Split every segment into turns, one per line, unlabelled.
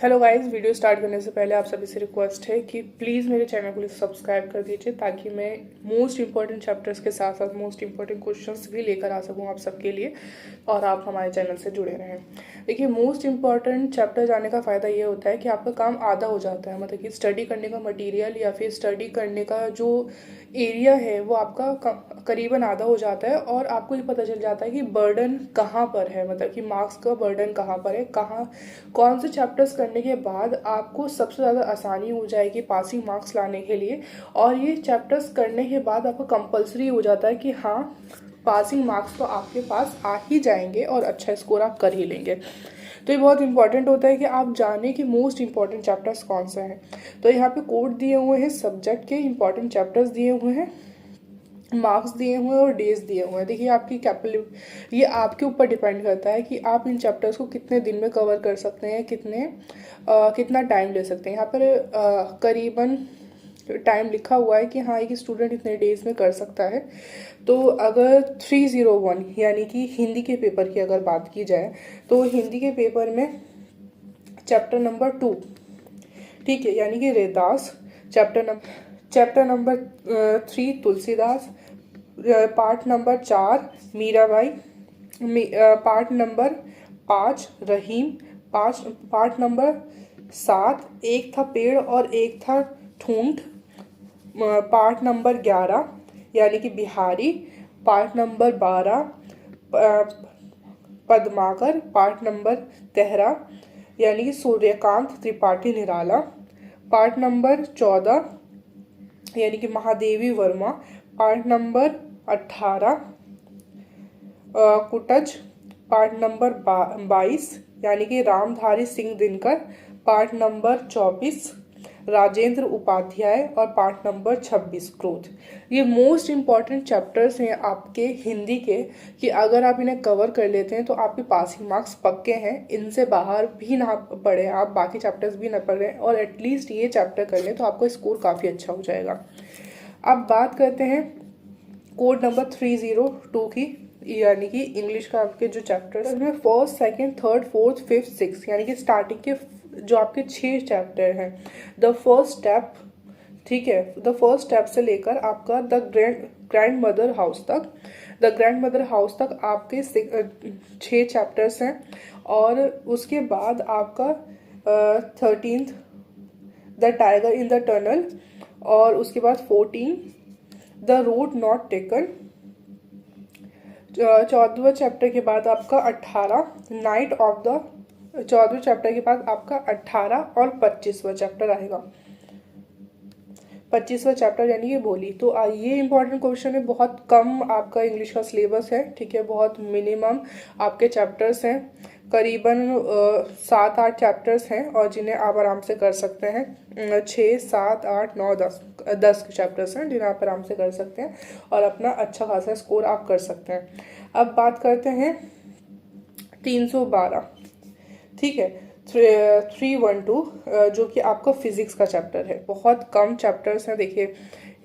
Hello guys, video start करने से पहले आप सभी से रिक्वेस्ट है कि प्लीज़ मेरे चैनल को सब्सक्राइब कर दीजिए ताकि मैं मोस्ट इंपॉर्टेंट चैप्टर्स के साथ साथ मोस्ट इंपॉर्टेंट क्वेश्चंस भी लेकर आ सकूं आप सबके लिए और आप हमारे चैनल से जुड़े रहें। देखिए, मोस्ट इंपॉर्टेंट चैप्टर जाने का फ़ायदा ये होता है कि आपका काम आधा हो जाता है, मतलब कि स्टडी करने का मटीरियल या फिर स्टडी करने का जो एरिया है वो आपका करीबन आधा हो जाता है और आपको ये पता चल जाता है कि बर्डन कहाँ पर है, मतलब कि मार्क्स का बर्डन कहाँ पर है, कौन से चैप्टर्स करने के बाद आपको सबसे ज़्यादा आसानी हो जाएगी पासिंग मार्क्स लाने के लिए। और ये चैप्टर्स करने के बाद आपको कंपलसरी हो जाता है कि हाँ, पासिंग मार्क्स तो आपके पास आ ही जाएंगे और अच्छा स्कोर आप कर ही लेंगे। तो ये बहुत इंपॉर्टेंट होता है कि आप जाने कि मोस्ट इंपॉर्टेंट चैप्टर्स कौन से हैं। तो यहाँ पे कोड दिए हुए हैं, सब्जेक्ट के इंपॉर्टेंट चैप्टर्स दिए हुए हैं, मार्क्स दिए हुए हैं और डेज दिए हुए हैं। देखिए, आपकी कैपेबिलिटी ये आपके ऊपर डिपेंड करता है कि आप इन चैप्टर्स को कितने दिन में कवर कर सकते हैं, कितना टाइम ले सकते हैं। यहाँ पर करीबन टाइम लिखा हुआ है कि हाँ, एक स्टूडेंट इतने डेज में कर सकता है। तो अगर 301 यानी कि हिंदी के पेपर की अगर बात की जाए तो हिंदी के पेपर में चैप्टर नंबर 2, ठीक है, यानी कि Raidas, chapter number 3 Tulsidas, part number 4 Mirabai, part number 5 रहीम, पार्ट नंबर 7 एक था पेड़ और एक था ठूंठ, पार्ट नंबर 11 यानी कि Bihari, part number 12 Padmakar, part number 13 यानी कि सूर्यकांत त्रिपाठी निराला, पार्ट नंबर 14 यानी कि महादेवी वर्मा, पार्ट नंबर 18 कुटज, पार्ट नंबर 22 यानी कि रामधारी सिंह दिनकर, पार्ट नंबर 24 राजेंद्र उपाध्याय और पार्ट नंबर 26 क्रोध। ये मोस्ट इंपॉर्टेंट चैप्टर्स हैं आपके हिंदी के कि अगर आप इन्हें कवर कर लेते हैं तो आपके पासिंग मार्क्स पक्के हैं। इनसे बाहर भी ना पढ़ें, आप बाकी चैप्टर्स भी ना पढ़ें और एटलीस्ट ये चैप्टर कर लें तो आपका स्कोर काफ़ी अच्छा हो जाएगा। अब बात करते हैं कोड नंबर 302 की, यानी कि इंग्लिश का आपके जो चैप्टर है उसमें first, second, third, fourth, fifth, six यानी कि स्टार्टिंग के जो आपके 6 चैप्टर हैं। द फर्स्ट स्टेप, ठीक है, द फर्स्ट स्टेप से लेकर आपका द ग्रैंड मदर हाउस तक, द ग्रैंड मदर हाउस तक आपके 6 चैप्टर्स हैं। और उसके बाद आपका 13th the tiger in the tunnel, और उसके बाद 14 द रूट नॉट टेकन, 14वें चैप्टर के बाद आपका 18 नाइट ऑफ द, 14वें चैप्टर के बाद आपका 18 और 25वां चैप्टर आएगा, 25वां चैप्टर यानी कि बोली। तो ये इंपॉर्टेंट क्वेश्चन है, बहुत कम आपका इंग्लिश का सिलेबस है, ठीक है, बहुत मिनिमम आपके चैप्टर्स हैं, करीबन 7-8 चैप्टर्स हैं और जिन्हें आप आराम से कर सकते हैं। 6, 7, 8, 9, 10 चैप्टर्स हैं जिन्हें आप आराम से कर सकते हैं और अपना अच्छा खासा स्कोर आप कर सकते हैं। अब बात करते हैं 312, ठीक है, 312 जो कि आपका फिजिक्स का चैप्टर है। बहुत कम चैप्टर्स हैं, देखिए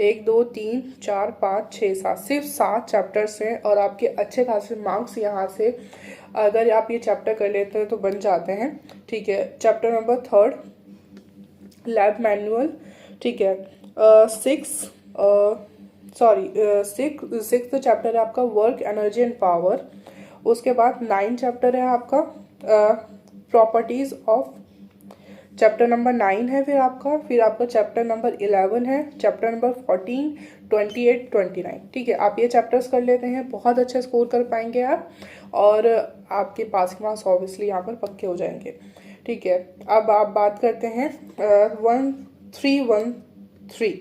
1, 2, 3, 4, 5, 6, 7, सिर्फ 7 चैप्टर्स हैं और आपके अच्छे खासे मार्क्स यहाँ से अगर आप ये चैप्टर कर लेते हैं तो बन जाते हैं, ठीक है। चैप्टर नंबर 3 लैब मैनुअल, ठीक है, 6th चैप्टर है आपका वर्क, एनर्जी एंड पावर। उसके बाद 9 चैप्टर है आपका प्रॉपर्टीज ऑफ, चैप्टर नंबर 9 है फिर आपका चैप्टर नंबर 11 है, चैप्टर नंबर 14, 28, 29, ठीक है। आप ये चैप्टर्स कर लेते हैं, बहुत अच्छा स्कोर कर पाएंगे आप और आपके पासिंग मार्क्स ऑब्वियसली यहाँ पर पक्के हो जाएंगे, ठीक है। अब आप बात करते हैं 1313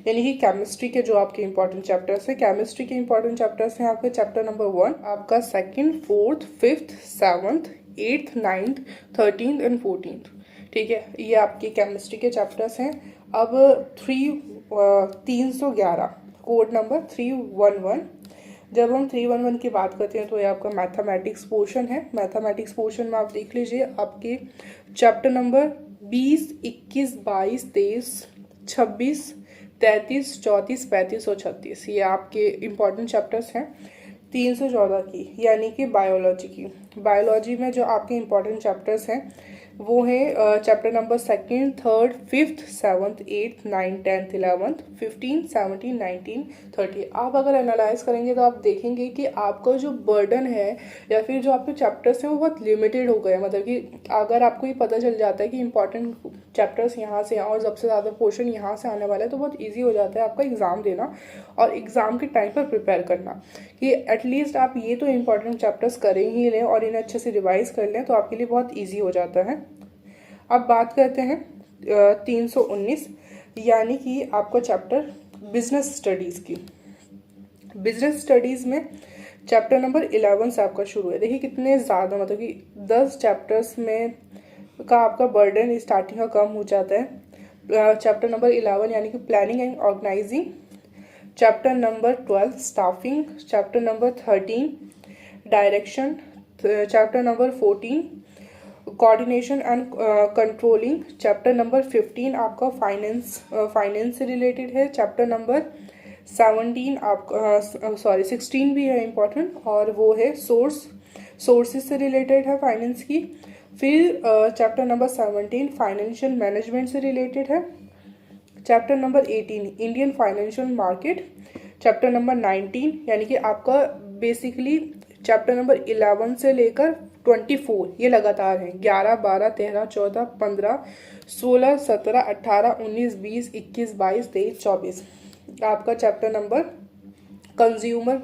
यानी कि केमिस्ट्री के जो आपके इंपॉर्टेंट चैप्टर्स हैं। केमिस्ट्री के इंपॉर्टेंट चैप्टर्स हैं आपके चैप्टर नंबर 1, आपका 2nd, 4th, 5th, 7th, 8th, 9th, 13th and 14th, ठीक है, ये आपके केमिस्ट्री के चैप्टर्स हैं। अब 311 कोड नंबर 311, जब हम 311 की बात करते हैं तो ये आपका मैथमेटिक्स पोर्शन है। मैथमेटिक्स पोर्शन में आप देख लीजिए आपके चैप्टर नंबर 20, 21, 22, 23, 26, 33, 34, 35 और 36 ये आपके इम्पॉर्टेंट चैप्टर्स हैं। 314 की यानी कि बायोलॉजी की, बायोलॉजी में जो आपके इम्पॉर्टेंट चैप्टर्स हैं वो है chapter number 2nd, 3rd, 5th, 7th, 8th, 9th, 10th, 11th, 15, 17, 19, 30। आप अगर एनालाइज करेंगे तो आप देखेंगे कि आपका जो बर्डन है या फिर जो आपके चैप्टर्स हैं वो बहुत लिमिटेड हो गए। मतलब कि अगर आपको ये पता चल जाता है कि इंपॉर्टेंट चैप्टर्स यहाँ से और सबसे ज़्यादा पोर्शन यहाँ से आने वाला है तो बहुत ईजी हो जाता है आपका एग्ज़ाम देना और एग्ज़ाम के टाइम पर प्रिपेयर करना कि एटलीस्ट आप ये तो इंपॉर्टेंट चैप्टर्स करें ही लें और इन्हें अच्छे से रिवाइज कर लें तो आपके लिए बहुत ईजी हो जाता है। अब बात करते हैं 319 यानी कि आपका चैप्टर बिजनेस स्टडीज़ की। बिजनेस स्टडीज़ में चैप्टर नंबर 11 से आपका शुरू है। देखिए कितने ज़्यादा, मतलब कि 10 चैप्टर्स में का आपका बर्डन स्टार्टिंग का कम हो जाता है। चैप्टर नंबर 11 यानी कि planning and organising, chapter number 12 staffing, chapter number 13 direction, chapter number 14 coordination and controlling, chapter number 15 आपका फाइनेंस से रिलेटेड है, चैप्टर नंबर 17 आपका 16 भी है इम्पॉर्टेंट और वो है सोर्सेज से रिलेटेड है फाइनेंस की। फिर चैप्टर नंबर 17 फाइनेंशियल मैनेजमेंट से रिलेटेड है, chapter number 18 Indian financial market, chapter number 19 यानी कि आपका बेसिकली चैप्टर नंबर 11 से लेकर 24 ये लगातार हैं, 11, 12, 13, 14, 15, 16, 17, 18, 19, 20, 21, 22, 23, 24 आपका चैप्टर नंबर कंज्यूमर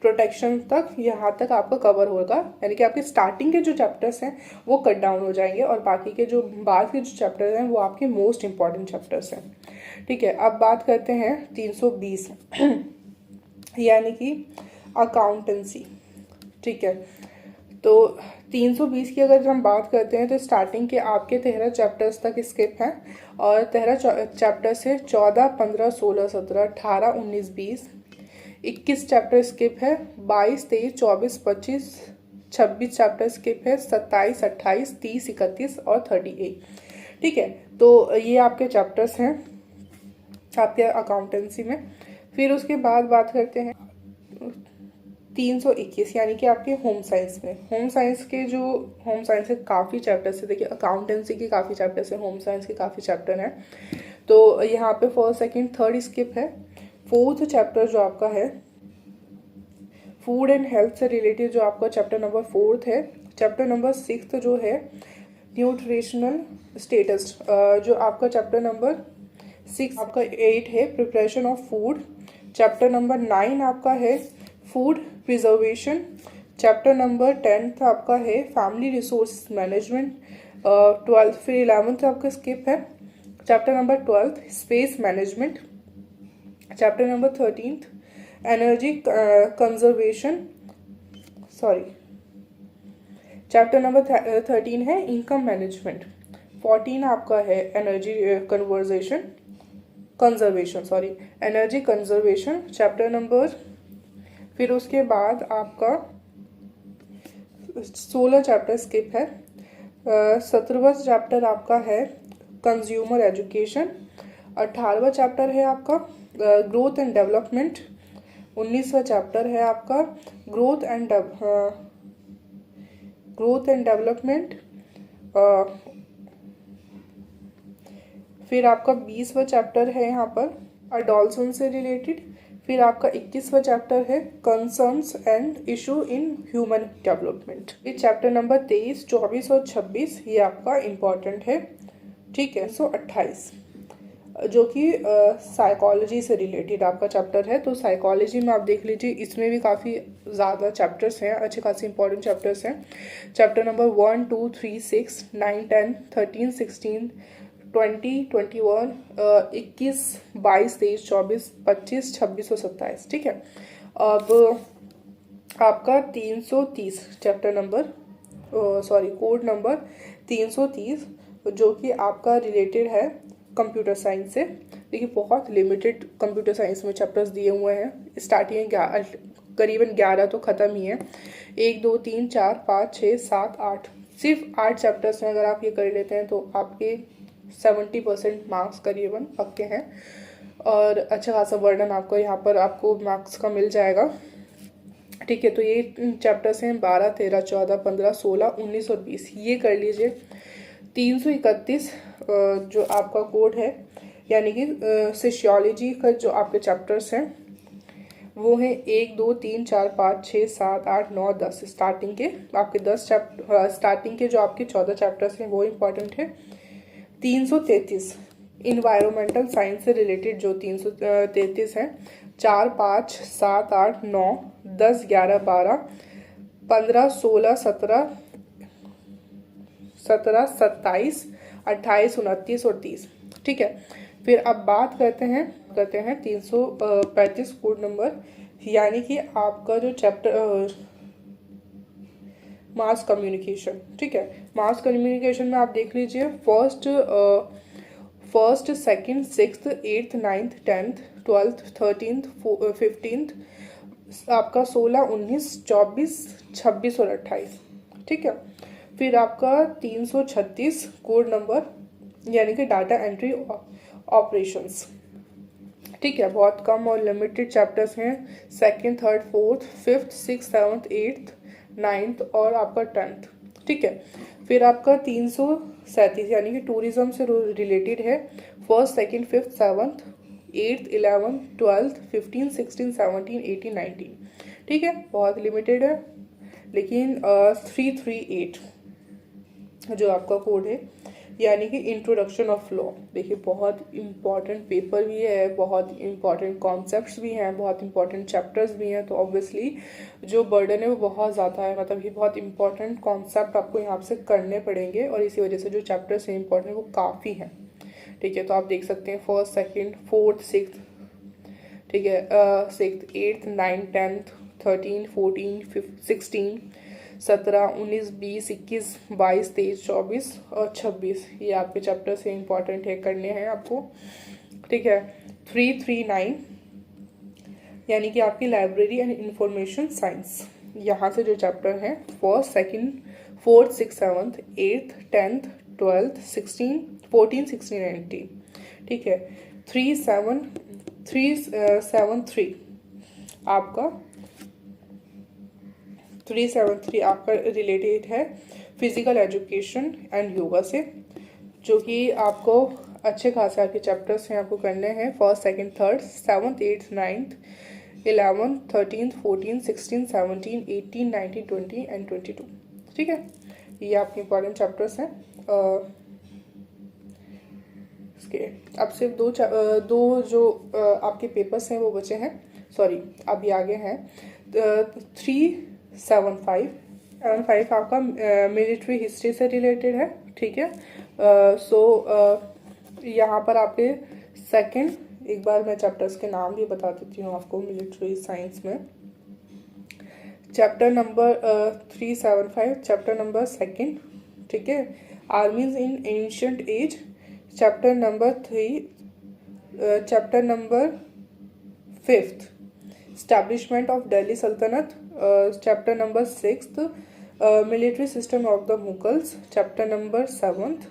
प्रोटेक्शन तक यहाँ तक आपका कवर होगा। यानी कि आपके स्टार्टिंग के जो चैप्टर्स हैं वो कट डाउन हो जाएंगे और बाकी के जो बाद के जो चैप्टर्स हैं वो आपके मोस्ट इंपॉर्टेंट चैप्टर्स हैं। ठीक है, अब बात करते हैं 320 यानी कि अकाउंटेंसी। ठीक है, तो 320 की अगर हम बात करते हैं तो स्टार्टिंग के आपके 13 चैप्टर्स तक स्किप हैं और 13 चैप्टर से 14, 15, 16, 17, 18, 19, 20, 21 चैप्टर स्किप है, 22, 23, 24, 25, 26 चैप्टर स्किप है, 27, 28, 30, 31 और 38। ठीक है, तो ये आपके चैप्टर्स हैं आपके अकाउंटेंसी में। फिर उसके बाद बात करते हैं 321 यानी कि आपके होम साइंस में। होम साइंस के काफ़ी चैप्टर्स है। देखिए अकाउंटेंसी के काफ़ी चैप्टर्स है, होम साइंस के काफ़ी चैप्टर हैं। तो यहाँ पे 1st, 2nd, 3rd स्किप है। 4th चैप्टर जो आपका है फूड एंड हेल्थ से रिलेटेड जो आपका चैप्टर नंबर 4th है। चैप्टर नंबर 6th जो है न्यूट्रिशनल स्टेटस, जो आपका चैप्टर नंबर 6 आपका 8 है preparation of food. Chapter number 9 आपका है फूड प्रिजर्वेशन। चैप्टर नंबर 10 आपका है फैमिली रिसोर्स मैनेजमेंट। 12th फिर 11th आपका स्किप है। Chapter number 12 space management. Chapter number 13 energy conservation, chapter number 13 है इनकम मैनेजमेंट। 14 आपका है energy energy conservation chapter number. फिर उसके बाद आपका 16 चैप्टर स्किप है। 17वां चैप्टर आपका है कंज्यूमर एजुकेशन। 18वां चैप्टर है आपका ग्रोथ एंड डेवलपमेंट। 19वां चैप्टर है आपका ग्रोथ एंड डेवलपमेंट। फिर आपका 20वां चैप्टर है यहाँ पर अडॉल्सन से रिलेटेड। फिर आपका 21वां चैप्टर है concerns and issue in human development. ये चैप्टर नंबर 23, 24 और 26 ये आपका इम्पॉर्टेंट है। ठीक है, 128 जो कि साइकोलॉजी से रिलेटेड आपका चैप्टर है। तो साइकोलॉजी में आप देख लीजिए इसमें भी काफ़ी ज़्यादा चैप्टर्स हैं, अच्छे खासे इंपॉर्टेंट चैप्टर्स हैं। चैप्टर नंबर 1, 2, 3, 6, 9, 10, 13, 16, 20, 21, 21, 22, 23, 24, 25, 26 और 27। ठीक है, अब आपका 330 चैप्टर नंबर कोड नंबर 330 जो कि आपका रिलेटेड है कंप्यूटर साइंस से। देखिए बहुत लिमिटेड कंप्यूटर साइंस में चैप्टर्स दिए हुए हैं। स्टार्टिंग करीबन 11 तो ख़त्म ही है। 1, 2, 3, 4, 5, 6, 7, 8 सिर्फ 8 चैप्टर्स में अगर आप ये कर लेते हैं तो आपके 70% मार्क्स करीबन पक्के हैं और अच्छा खासा वर्णन आपको यहाँ पर आपको मार्क्स का मिल जाएगा। ठीक है, तो ये चैप्टर्स हैं 12, 13, 14, 15, 16, 19 और 20 ये कर लीजिए। 331 जो आपका कोड है, यानी कि सोशियोलॉजी का जो आपके चैप्टर्स हैं वो है 1 2 3 4 5 6 7 8 9 10 स्टार्टिंग के आपके 10 चैप्टर, स्टार्टिंग के जो आपके 14 चैप्टर्स हैं वो इम्पॉर्टेंट है। 333 इन्वायरमेंटल साइंस से रिलेटेड जो 333 हैं, 4 5 7 8 9 10 11 12 15 16 17 27 28 29 और 30। ठीक है, फिर अब बात करते हैं 335 कोड नंबर, यानी कि आपका जो चैप्टर मास कम्युनिकेशन। ठीक है, मास कम्युनिकेशन में आप देख लीजिए first second sixth eighth ninth tenth twelfth 13th 15th आपका 16 19 24 26 और 28। ठीक है, फिर आपका 336 कोड नंबर, यानी कि डाटा एंट्री ऑपरेशंस। ठीक है, बहुत कम और लिमिटेड चैप्टर्स हैं, second third fourth fifth six seventh eighth ninth और आपका 10th। ठीक है, फिर आपका 337 यानी कि टूरिज्म से रिलेटेड है, first second fifth seventh eighth 11th 12th 15 16 17 18 19। ठीक है, बहुत लिमिटेड है, लेकिन 338 जो आपका कोड है, यानी कि इंट्रोडक्शन ऑफ लॉ। देखिए, बहुत इंपॉर्टेंट पेपर भी है, बहुत इंपॉर्टेंट कॉन्सेप्ट्स भी हैं, बहुत इंपॉर्टेंट चैप्टर्स भी हैं, तो ऑब्वियसली जो बर्डन है वो बहुत ज़्यादा है। मतलब ये बहुत इंपॉर्टेंट कॉन्सेप्ट आपको यहाँ से करने पड़ेंगे, और इसी वजह से जो चैप्टर्स हैं इंपॉर्टेंट वो काफ़ी हैं। ठीक है, तो आप देख सकते हैं फर्स्ट सेकेंड फोर्थ सिक्स्थ, ठीक है, सिक्स्थ एट्थ नाइन्थ 10th 13 14 16 17 19 20 21 22 23 24 और 26, ये आपके चैप्टर से इंपॉर्टेंट है, करने हैं आपको। ठीक है, 339 यानी कि आपकी लाइब्रेरी एंड इंफॉर्मेशन साइंस, यहाँ से जो चैप्टर है first second fourth six seventh eighth 10th 12th 16 14 16 19। ठीक है, 373 आपका 373 आपका रिलेटेड है फिजिकल एजुकेशन एंड योगा से, जो कि आपको अच्छे खासे आपके चैप्टर्स हैं, आपको करने हैं first second third seventh eighth ninth 11th 13th 14 16 17 18 19 20 and 22। ठीक है, ये आपके इंपॉर्टेंट चैप्टर्स हैं। इसके अब सिर्फ दो जो आपके पेपर्स हैं वो बचे हैं, सॉरी अभी आगे हैं। 375 आपका मिलिट्री हिस्ट्री से रिलेटेड है। ठीक है, यहाँ पर आपके सेकंड, एक बार मैं चैप्टर्स के नाम भी बता देती हूँ आपको मिलिट्री साइंस में। Chapter number 375 chapter number second, ठीक है, armies in ancient age. Chapter number 3 chapter number 5th Establishment of Delhi Sultanate, chapter number 6th Military System of the Mughals, chapter number 7th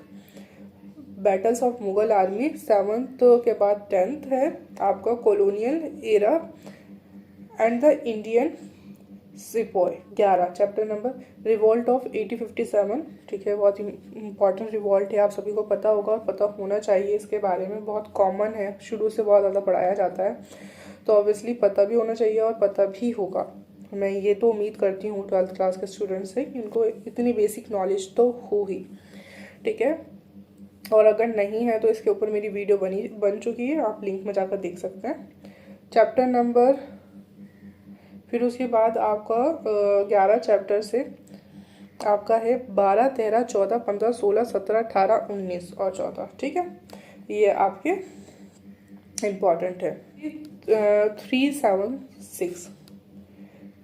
Battles of Mughal Army, 7th के बाद 10th है आपका Colonial Era and the Indian Sepoy, 11 chapter number revolt of 1857। ठीक है, बहुत important revolt है, आप सभी को पता होगा और पता होना चाहिए इसके बारे में, बहुत कॉमन है, शुरू से बहुत ज़्यादा पढ़ाया जाता है, तो ऑब्वियसली पता भी होना चाहिए और पता भी होगा। मैं ये तो उम्मीद करती हूँ 12th क्लास के स्टूडेंट्स से कि उनको इतनी बेसिक नॉलेज तो हो ही। ठीक है, और अगर नहीं है तो इसके ऊपर मेरी वीडियो बन चुकी है, आप लिंक में जाकर देख सकते हैं। चैप्टर नंबर, फिर उसके बाद आपका 11 चैप्टर से आपका है 12 13 14 15 16 17 18 19 और 14। ठीक है, ये आपके इम्पॉर्टेंट है।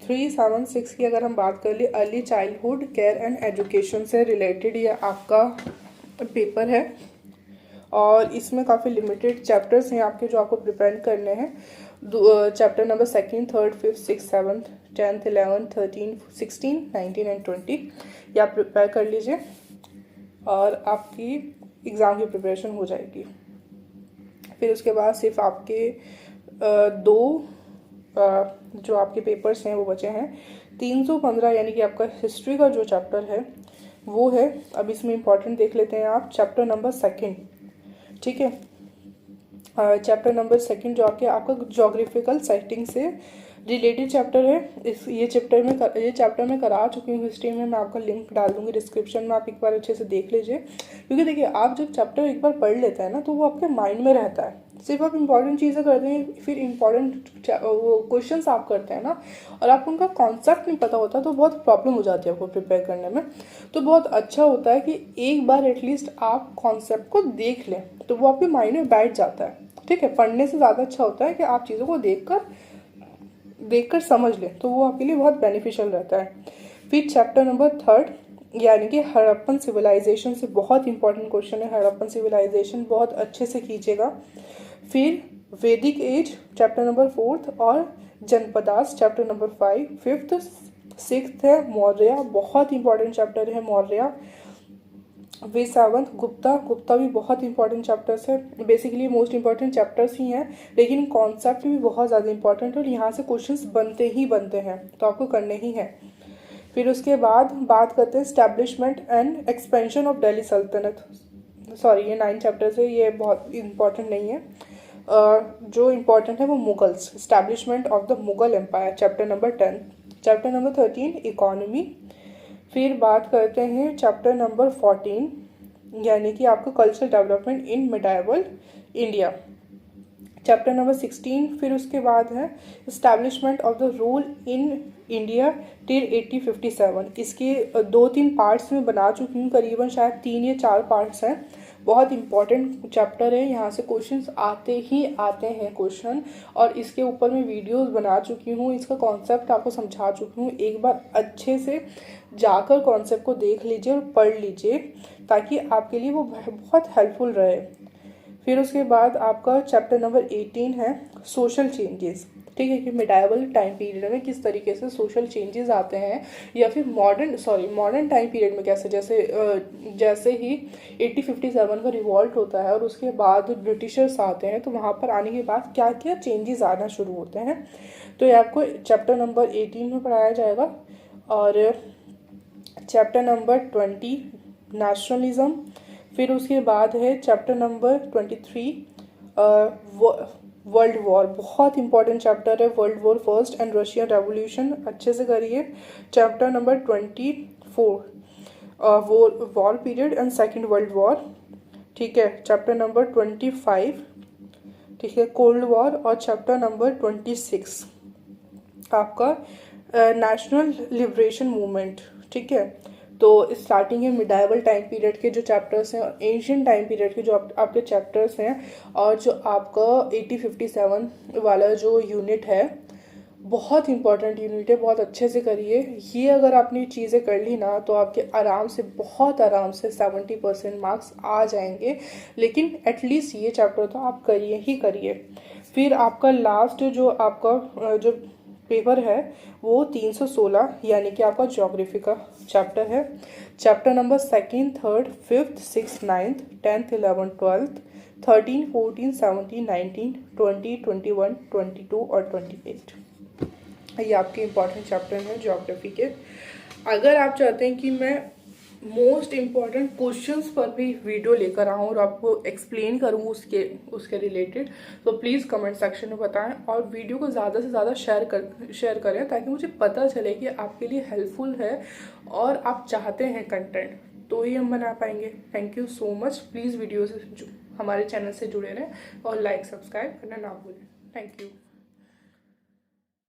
376 की अगर हम बात कर ले, early childhood care and education से रिलेटेड ये आपका पेपर है, और इसमें काफ़ी लिमिटेड चैप्टर्स हैं आपके जो आपको प्रिपेयर करने हैं। Chapter number second third fifth six seventh 10th 11th 13 16 19 and 20 ये आप प्रिपेयर कर लीजिए, और आपकी एग्ज़ाम की प्रिपरेशन हो जाएगी। फिर उसके बाद सिर्फ आपके दो जो आपके पेपर्स हैं वो बचे हैं। 315 यानी कि आपका हिस्ट्री का जो चैप्टर है वो है, अब इसमें इम्पॉर्टेंट देख लेते हैं आप, चैप्टर नंबर 2, ठीक है। चैप्टर नंबर 2 जो आपका जोग्राफिकल साइटिंग से रिलेटेड चैप्टर है। ये चैप्टर मैं करा चुकी हूँ हिस्ट्री में, मैं आपका लिंक डाल दूंगी डिस्क्रिप्शन में, आप एक बार अच्छे से देख लीजिए। क्योंकि देखिए, आप जब चैप्टर एक बार पढ़ लेते हैं ना, तो वो आपके माइंड में रहता है। सिर्फ आप इंपॉर्टेंट चीज़ें करते हैं, फिर इंपॉर्टेंट वो क्वेश्चंस आप करते हैं ना, और आपको उनका कॉन्सेप्ट नहीं पता होता, तो बहुत प्रॉब्लम हो जाती है आपको प्रिपेयर करने में। तो बहुत अच्छा होता है कि एक बार एटलीस्ट आप कॉन्सेप्ट को देख लें, तो वो आपके माइंड में बैठ जाता है, ठीक है। पढ़ने से ज़्यादा अच्छा होता है कि आप चीज़ों को देखकर समझ लें, तो वो आपके लिए बहुत बेनिफिशियल रहता है। फिर चैप्टर नंबर 3 यानी कि हड़प्पन सिविलाइजेशन से बहुत इंपॉर्टेंट क्वेश्चन है, हड़प्पन सिविलाइजेशन बहुत अच्छे से कीजिएगा। फिर वैदिक एज चैप्टर नंबर 4 और Janapadas chapter number 5। 5th 6th है मौर्य, बहुत इंपॉर्टेंट चैप्टर है मौर्य। वे सावंत, गुप्ता भी बहुत इंपॉर्टेंट चैप्टर्स है। बेसिकली मोस्ट इंपॉर्टेंट चैप्टर्स ही हैं, लेकिन कॉन्सेप्ट भी बहुत ज़्यादा इंपॉर्टेंट है और यहाँ से क्वेश्चंस बनते हैं, तो आपको करने ही हैं। फिर उसके बाद बात करते हैं establishment and expansion of Delhi सल्तनत। सॉरी, ये 9 चैप्टर्स है, ये बहुत इंपॉर्टेंट नहीं है। जो इम्पोर्टेंट है वो Mughals, establishment of the Mughal empire chapter number 10। Chapter number 13 economy. फिर बात करते हैं चैप्टर नंबर 14 यानी कि आपका cultural development in medieval India chapter number 16। फिर उसके बाद है establishment of the rule in India till 1857। इसके 2-3 पार्ट्स में बना चुकी हूँ, करीबन शायद 3 या 4 पार्ट्स हैं। बहुत इंपॉर्टेंट चैप्टर है, यहाँ से क्वेश्चंस आते हैं क्वेश्चन, और इसके ऊपर मैं वीडियोस बना चुकी हूँ, इसका कॉन्सेप्ट आपको समझा चुकी हूँ। एक बार अच्छे से जाकर कॉन्सेप्ट को देख लीजिए और पढ़ लीजिए, ताकि आपके लिए वो बहुत हेल्पफुल रहे। फिर उसके बाद आपका चैप्टर नंबर 18 है सोशल चेंजेस, ठीक है, कि मिडाइवल टाइम पीरियड में किस तरीके से सोशल चेंजेस आते हैं, या फिर मॉडर्न टाइम पीरियड में कैसे, जैसे ही 1857 का रिवॉल्ट होता है और उसके बाद ब्रिटिशर्स आते हैं, तो वहाँ पर आने के बाद क्या क्या चेंजेस आना शुरू होते हैं, तो ये आपको चैप्टर नंबर 18 में पढ़ाया जाएगा। और चैप्टर नंबर 20 नेशनलिज्म। फिर उसके बाद है चैप्टर नंबर 23 वर्ल्ड वॉर, बहुत इंपॉर्टेंट चैप्टर है world war first and Russian revolution, अच्छे से करिए। Chapter number 24 war period and second world war, ठीक है। चैप्टर नंबर 25, ठीक है, कोल्ड वॉर। और चैप्टर नंबर 26 आपका नेशनल लिबरेशन मूवमेंट, ठीक है। तो स्टार्टिंग है मिडाइवल टाइम पीरियड के जो चैप्टर्स हैं और एंशियंट टाइम पीरियड के जो आपके चैप्टर्स हैं, और जो आपका 1857 वाला जो यूनिट है, बहुत इंपॉर्टेंट यूनिट है, बहुत अच्छे से करिए। ये अगर आपने चीज़ें कर ली ना, तो आपके बहुत आराम से 70% मार्क्स आ जाएंगे। लेकिन एटलीस्ट ये चैप्टर तो आप करिए ही करिए। फिर आपका लास्ट जो पेपर है वो 316 यानी कि आपका ज्योग्राफी का चैप्टर है। Chapter number 2nd, 3rd, 5th, 6th, 9th, 10th, 11th, 12th, 13, 14, 17, 19, 20, 21, 22 और 28, ये आपके इम्पॉर्टेंट चैप्टर हैं ज्योग्राफी के। अगर आप चाहते हैं कि मैं मोस्ट इम्पॉर्टेंट क्वेश्चंस पर भी वीडियो लेकर आऊँ और आपको एक्सप्लेन करूँ उसके रिलेटेड, तो प्लीज़ कमेंट सेक्शन में बताएं, और वीडियो को ज़्यादा से ज़्यादा शेयर करें, ताकि मुझे पता चले कि आपके लिए हेल्पफुल है और आप चाहते हैं कंटेंट, तो ही हम बना पाएंगे। Thank you so much. Please video से हमारे चैनल से जुड़े रहें और लाइक सब्सक्राइब करना ना भूलें। Thank you.